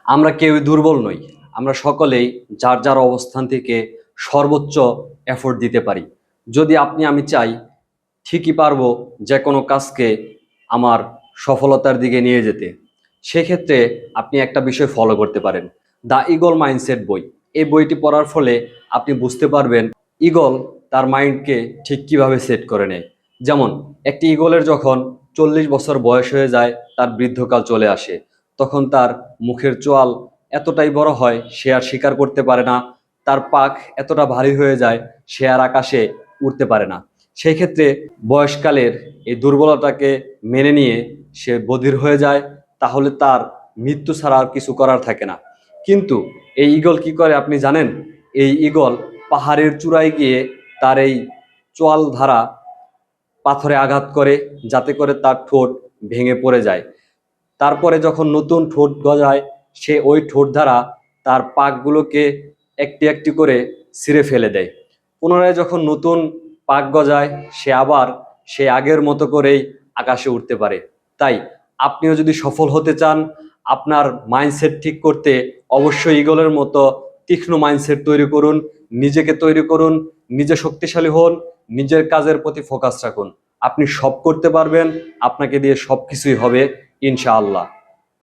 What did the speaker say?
আমরা কেউই দুর্বল নই। আমরা সকলেই যার যার অবস্থান থেকে সর্বোচ্চ এফোর্ট দিতে পারি। যদি আপনি আমি চাই, ঠিকই পারবো যে কোনো কাজকে আমার সফলতার দিকে নিয়ে যেতে। সেক্ষেত্রে আপনি একটা বিষয় ফলো করতে পারেন, দ্য ইগল মাইন্ডসেট বই। এই বইটি পড়ার ফলে আপনি বুঝতে পারবেন ইগল তার মাইন্ডকে ঠিক কিভাবে সেট করে নেয়। যেমন একটি ইগলের যখন 40 বছর বয়স হয়ে যায়, তার বৃদ্ধকাল চলে আসে, তখন তার মুখের চোয়াল এতটাই বড় হয় সে আর শিকার করতে পারে না, তার পাখ এতটা ভারী হয়ে যায় সে আর আকাশে উড়তে পারে না। সেই ক্ষেত্রে বয়সকালের এই দুর্বলতাকে মেনে নিয়ে সে বধির হয়ে যায়, তাহলে তার মৃত্যু ছাড়া আর কিছু করার থাকে না। কিন্তু এই ঈগল কি করে আপনি জানেন? এই ঈগল পাহাড়ের চূড়ায় গিয়ে তার এই চোয়াল ধারা পাথরে আঘাত করে, যাতে করে তার ঠোঁট ভেঙে পড়ে যায়। তারপরে যখন নতুন ঠোঁট গজায়, সে ওই ঠোঁট দ্বারা তার পাকগুলোকে একটি একটি করে ছিঁড়ে ফেলে দেয়। পুনরায় যখন নতুন পাক গজায়, সে আবার সে আগের মতো করেই আকাশে উঠতে পারে। তাই আপনিও যদি সফল হতে চান, আপনার মাইন্ডসেট ঠিক করতে অবশ্যই ঈগলের মতো তীক্ষ্ণ মাইন্ডসেট তৈরি করুন, নিজেকে তৈরি করুন, নিজে শক্তিশালী হন, নিজের কাজের প্রতি ফোকাস রাখুন। আপনি সব করতে পারবেন, আপনাকে দিয়ে সব কিছুই হবে ইনশাআল্লাহ।